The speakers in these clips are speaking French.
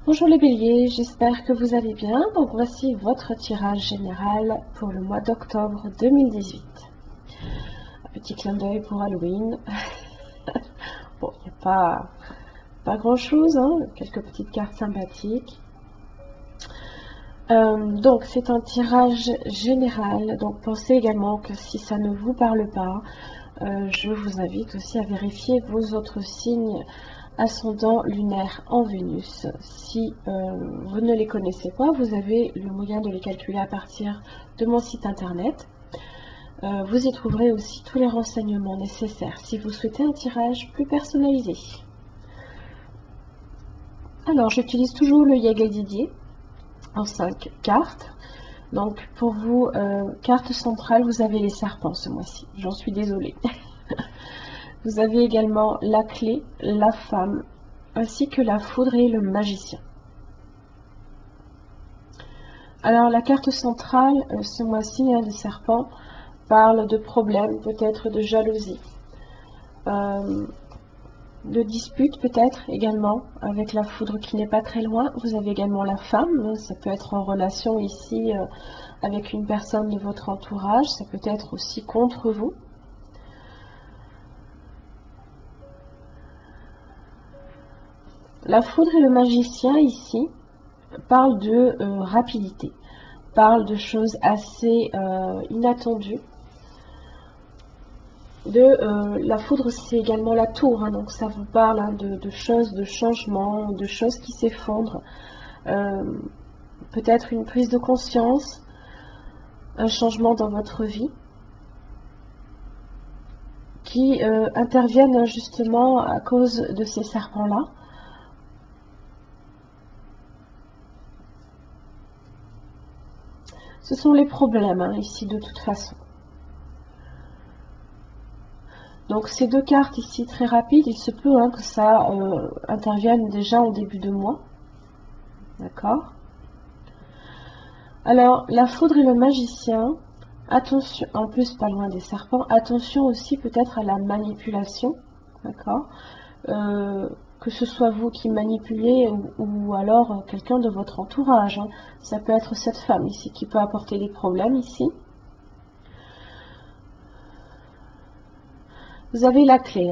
Bonjour les béliers, j'espère que vous allez bien. Donc voici votre tirage général pour le mois d'octobre 2018. Un petit clin d'œil pour Halloween. Bon, il n'y a pas grand chose, hein, quelques petites cartes sympathiques. Donc c'est un tirage général, donc pensez également que si ça ne vous parle pas, je vous invite aussi à vérifier vos autres signes ascendant lunaire en Vénus. Si vous ne les connaissez pas, vous avez le moyen de les calculer à partir de mon site internet. Vous y trouverez aussi tous les renseignements nécessaires si vous souhaitez un tirage plus personnalisé. Alors j'utilise toujours le Yagel Didier en 5 cartes. Donc pour vous, carte centrale, vous avez les serpents ce mois-ci. J'en suis désolée. Vous avez également la clé, la femme, ainsi que la foudre et le magicien. Alors la carte centrale, ce mois-ci, le serpent, parle de problèmes, peut-être de jalousie, de disputes peut-être également, avec la foudre qui n'est pas très loin. Vous avez également la femme, ça peut être en relation ici avec une personne de votre entourage, ça peut être aussi contre vous. La foudre et le magicien ici parlent de rapidité, parlent de choses assez inattendues. La foudre, c'est également la tour, hein, donc ça vous parle hein, de choses, de changements, de choses qui s'effondrent. Peut-être une prise de conscience, un changement dans votre vie qui interviennent justement à cause de ces serpents-là. Ce sont les problèmes hein, ici de toute façon. Donc ces deux cartes ici très rapides, il se peut hein, que ça intervienne déjà en début de mois. D'accord? Alors la foudre et le magicien, attention, en plus pas loin des serpents, attention aussi peut-être à la manipulation. D'accord? Que ce soit vous qui manipulez ou alors quelqu'un de votre entourage. Hein. Ça peut être cette femme ici qui peut apporter des problèmes ici. Vous avez la clé.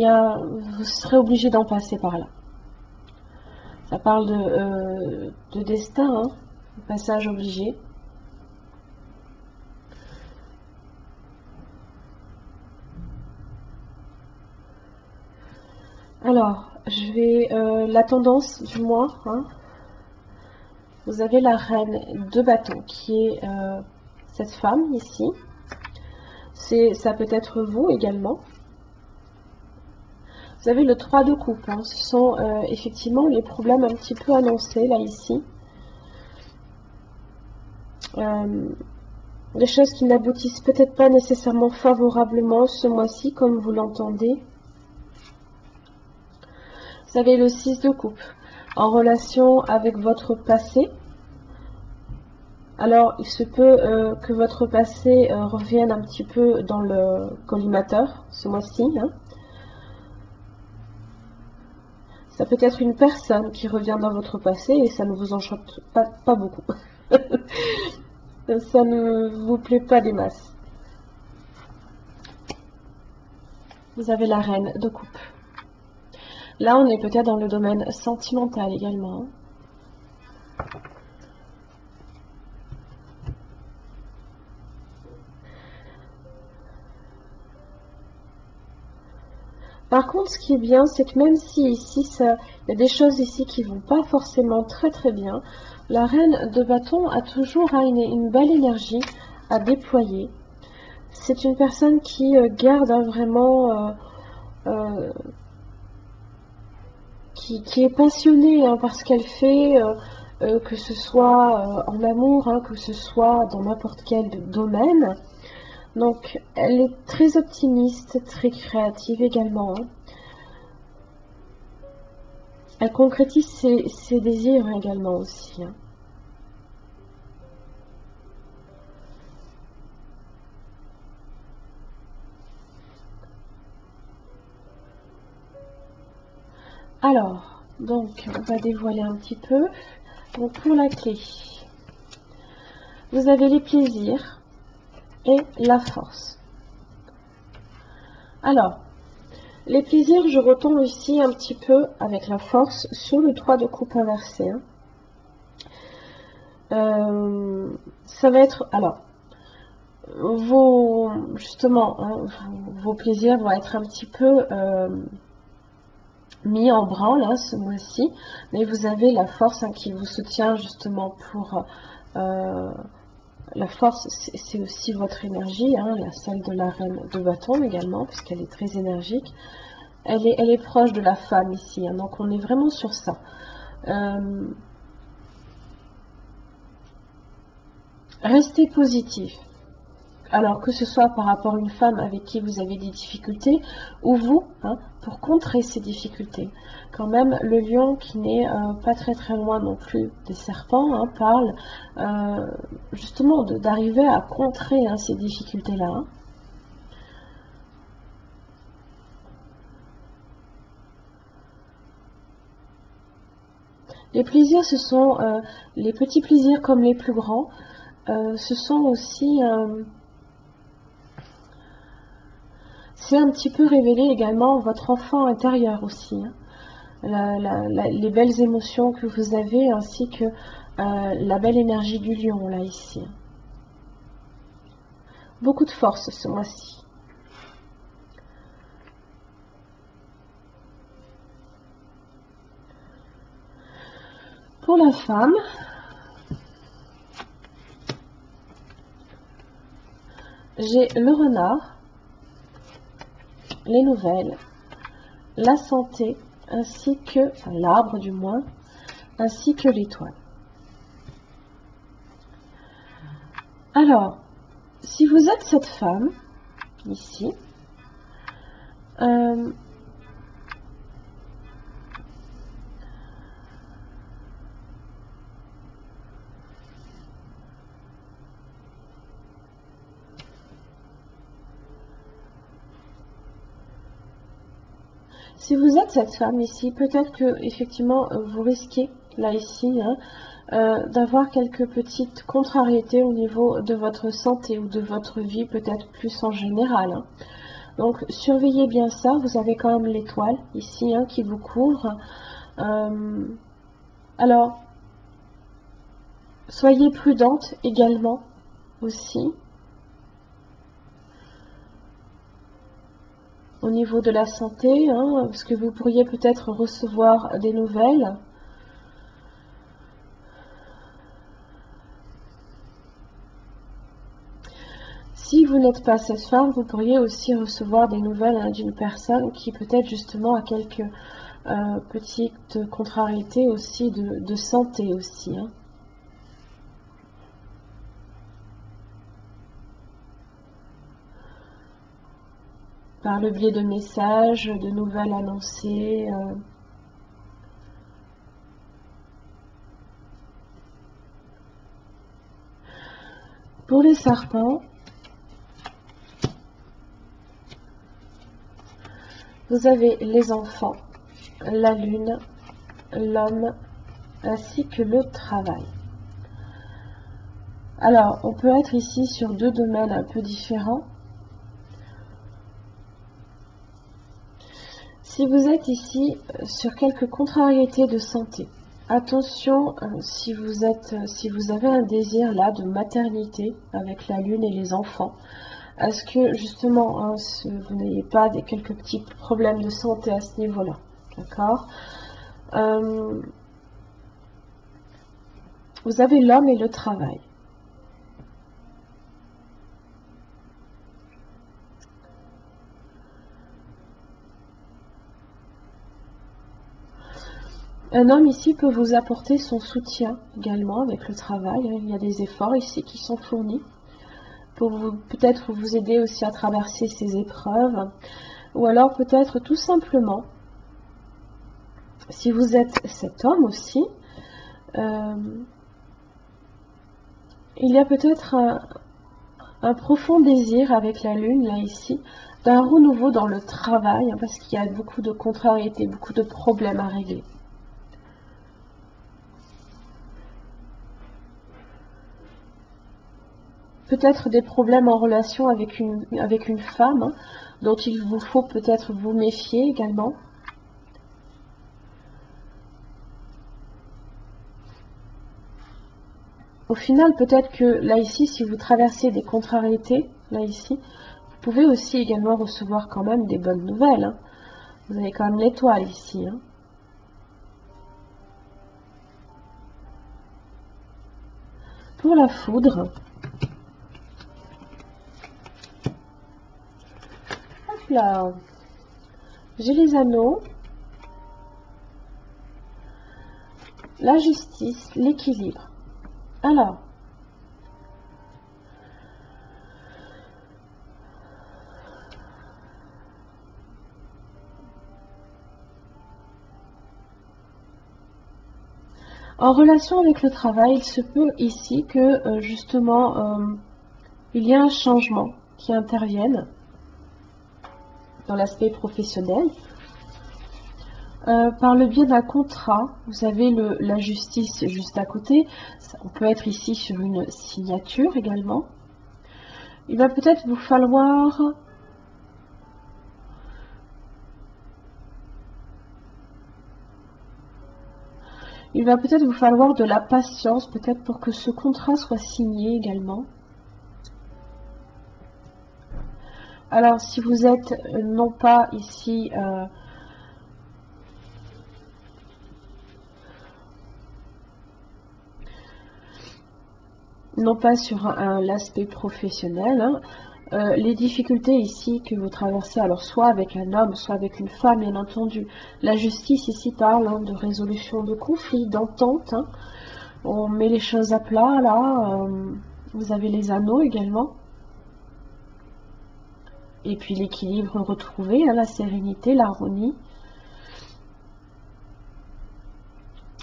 Hein. Vous serez obligé d'en passer par là. Ça parle de destin, hein, passage obligé. Alors, je vais la tendance du mois. Hein. Vous avez la reine de bâton qui est cette femme ici. Ça peut être vous également. Vous avez le 3 de coupe. Hein. Ce sont effectivement les problèmes un petit peu annoncés là ici. Des choses qui n'aboutissent peut-être pas nécessairement favorablement ce mois-ci comme vous l'entendez. Vous avez le 6 de coupe en relation avec votre passé. Alors, il se peut que votre passé revienne un petit peu dans le collimateur ce mois-ci. Hein. Ça peut être une personne qui revient dans votre passé et ça ne vous enchante pas beaucoup. Ça ne vous plaît pas des masses. Vous avez la reine de coupe. Là, on est peut-être dans le domaine sentimental également. Par contre, ce qui est bien, c'est que même si ici, il y a des choses ici qui vont pas forcément très très bien, la reine de bâton a toujours une belle énergie à déployer. C'est une personne qui garde vraiment, qui est passionnée hein, par ce qu'elle fait, que ce soit en amour, hein, que ce soit dans n'importe quel domaine. Donc, elle est très optimiste, très créative également. Hein. Elle concrétise ses désirs également aussi. Hein. Alors, Donc, on va dévoiler un petit peu. Donc, pour la clé, vous avez les plaisirs et la force. Alors, les plaisirs, je retombe ici un petit peu avec la force sur le 3 de coupe inversé. Ça va être, alors, justement, vos plaisirs vont être un petit peu mis en branle ce mois-ci, mais vous avez la force qui vous soutient justement pour la force, c'est aussi votre énergie, la celle de la reine de bâton également, puisqu'elle est très énergique. Elle est proche de la femme ici, donc on est vraiment sur ça. Restez positif. Alors que ce soit par rapport à une femme avec qui vous avez des difficultés, ou vous, pour contrer ces difficultés. Quand même, le lion qui n'est pas très très loin non plus des serpents, parle justement d'arriver à contrer ces difficultés-là. Les plaisirs, ce sont les petits plaisirs comme les plus grands. Ce sont aussi... c'est un petit peu révéler également votre enfant intérieur aussi. Les belles émotions que vous avez, ainsi que la belle énergie du lion, là, ici. Beaucoup de force ce mois-ci. Pour la femme, j'ai le renard, les nouvelles, la santé, ainsi que, enfin l'arbre du moins, ainsi que l'étoile. Alors, si vous êtes cette femme, ici, si vous êtes cette femme ici, peut-être que effectivement vous risquez, là ici, d'avoir quelques petites contrariétés au niveau de votre santé ou de votre vie, peut-être plus en général. Donc surveillez bien ça, vous avez quand même l'étoile ici qui vous couvre. Alors, soyez prudente également aussi. Au niveau de la santé, parce que vous pourriez peut-être recevoir des nouvelles. Si vous n'êtes pas cette femme, vous pourriez aussi recevoir des nouvelles d'une personne qui peut-être justement a quelques petites contrariétés aussi de santé aussi. Par le biais de messages, de nouvelles annoncées. Pour les serpents, vous avez les enfants, la lune, l'homme, ainsi que le travail. Alors, on peut être ici sur deux domaines un peu différents. Si vous êtes ici sur quelques contrariétés de santé, attention si vous avez un désir là de maternité avec la lune et les enfants, à ce que justement vous n'ayez pas quelques petits problèmes de santé à ce niveau-là, d'accord. Vous avez l'homme et le travail. Un homme ici peut vous apporter son soutien également avec le travail. Il y a des efforts ici qui sont fournis pour peut-être vous aider aussi à traverser ces épreuves. Ou alors peut-être tout simplement, si vous êtes cet homme aussi, il y a peut-être un profond désir avec la lune, là ici, d'un renouveau dans le travail, parce qu'il y a beaucoup de contrariétés, beaucoup de problèmes à régler. peut-être des problèmes en relation avec une femme, hein, dont il vous faut peut-être vous méfier également. Au final, peut-être que là ici, si vous traversez des contrariétés, là ici, vous pouvez aussi également recevoir quand même des bonnes nouvelles, hein. Vous avez quand même l'étoile ici, hein. Pour la foudre, hop là, j'ai les anneaux, la justice, l'équilibre. Alors, en relation avec le travail, il se peut ici que justement il y ait un changement qui intervienne dans l'aspect professionnel. Par le biais d'un contrat, vous avez la justice juste à côté. On peut être ici sur une signature également. Il va peut-être vous falloir de la patience, peut-être pour que ce contrat soit signé également. Alors, si vous êtes non pas ici non pas sur l'aspect professionnel, hein, les difficultés ici que vous traversez, alors soit avec un homme, soit avec une femme, bien entendu. La justice ici parle hein, de résolution de conflits, d'entente. Hein. On met les choses à plat, là. Vous avez les anneaux également. Et puis l'équilibre retrouvé, hein, la sérénité, l'harmonie.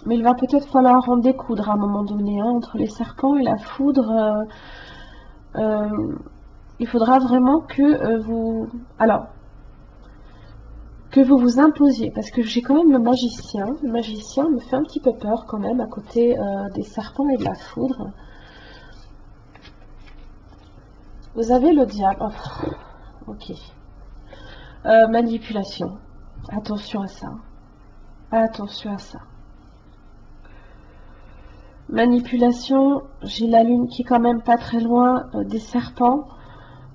Mais il va peut-être falloir en découdre à un moment donné, hein, entre les serpents et la foudre. Il faudra vraiment que vous... Alors, que vous vous imposiez, parce que j'ai quand même le magicien. Le magicien me fait un petit peu peur quand même, à côté des serpents et de la foudre. Vous avez le diable. Oh, ok. Manipulation. Attention à ça. Attention à ça. Manipulation, j'ai la lune qui est quand même pas très loin des serpents.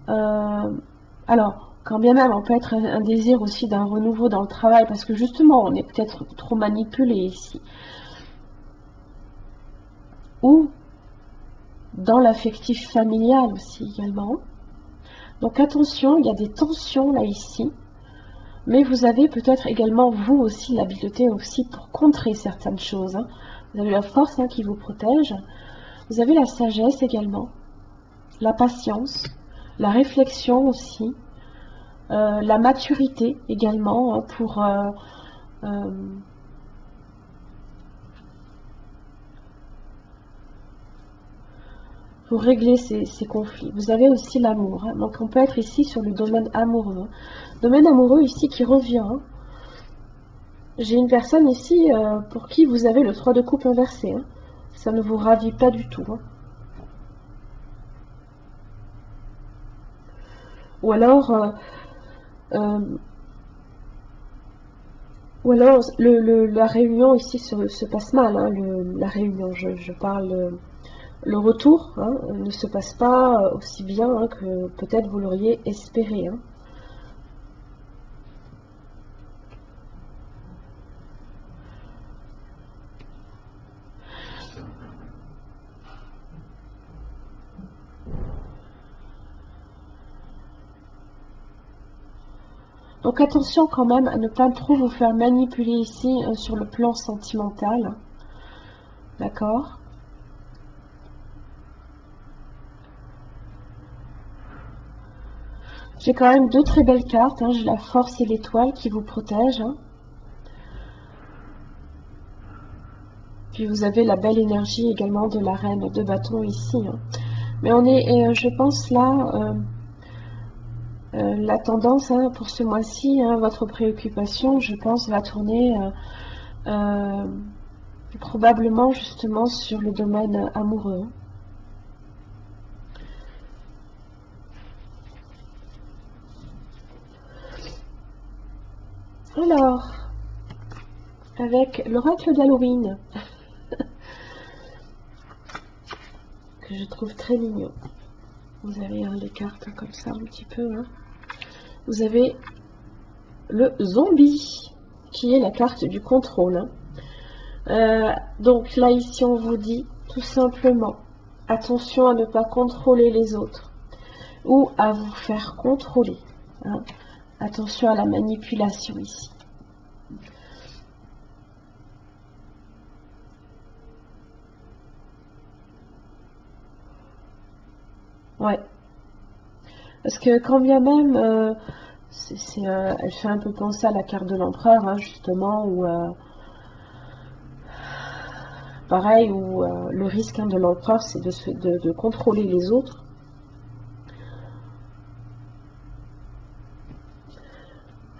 Alors, quand bien même on peut être un désir aussi d'un renouveau dans le travail, parce que justement on est peut-être trop manipulé ici. Ou dans l'affectif familial aussi également. Donc attention, il y a des tensions là ici. Mais vous avez peut-être également vous aussi l'habileté aussi pour contrer certaines choses. Hein. Vous avez la force hein, qui vous protège. Vous avez la sagesse également. La patience. La réflexion aussi. La maturité également hein, pour régler ces conflits. Vous avez aussi l'amour. Hein. Donc on peut être ici sur le domaine amoureux. Domaine amoureux ici qui revient. Hein. J'ai une personne ici pour qui vous avez le 3 de coupe inversé. Hein. Ça ne vous ravit pas du tout. Hein. Ou alors la réunion ici se passe mal. Hein. La réunion, je parle... le retour hein, ne se passe pas aussi bien hein, que peut-être vous l'auriez espéré. Hein. Donc attention quand même à ne pas trop vous faire manipuler ici sur le plan sentimental. D'accord ? J'ai quand même deux très belles cartes. Hein. J'ai la force et l'étoile qui vous protègent. Hein. Puis vous avez la belle énergie également de la reine de bâton ici. Hein. Mais on est, je pense là... la tendance hein, pour ce mois-ci, hein, votre préoccupation, je pense, va tourner probablement justement sur le domaine amoureux. Alors, avec l'oracle d'Halloween, que je trouve très mignon. Vous avez les cartes comme ça un petit peu. Vous avez le zombie, qui est la carte du contrôle. Donc là, ici, on vous dit tout simplement, attention à ne pas contrôler les autres ou à vous faire contrôler. Attention à la manipulation ici. Ouais. Parce que quand bien même, elle fait un peu penser à la carte de l'empereur, justement, où pareil, où le risque de l'empereur, c'est de contrôler les autres.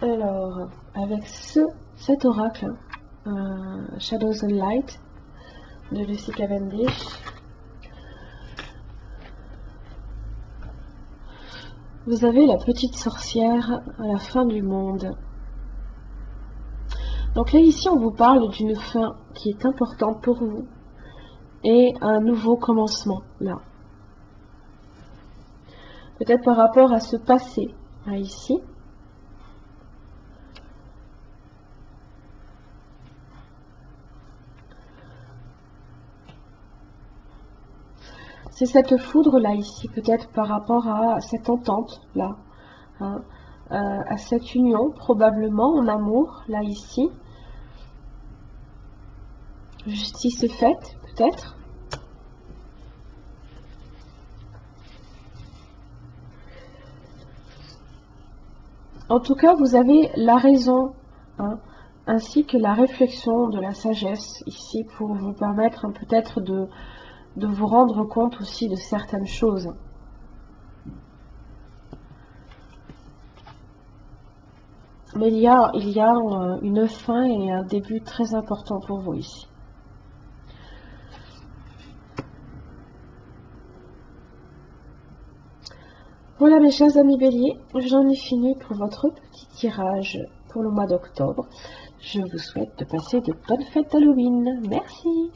Alors, avec cet oracle, Shadows and Light, de Lucy Cavendish, vous avez la petite sorcière à la fin du monde. Donc là, ici, on vous parle d'une fin qui est importante pour vous et un nouveau commencement, là. Peut-être par rapport à ce passé, là, ici. C'est cette foudre, là, ici, peut-être par rapport à cette entente, là. À cette union, probablement, en amour, là, ici. Justice est faite, peut-être. En tout cas, vous avez la raison, ainsi que la réflexion de la sagesse, ici, pour vous permettre peut-être de vous rendre compte aussi de certaines choses. Mais il y a une fin et un début très important pour vous ici. Voilà mes chers amis béliers, j'en ai fini pour votre petit tirage pour le mois d'octobre. Je vous souhaite de passer de bonnes fêtes d'Halloween. Merci.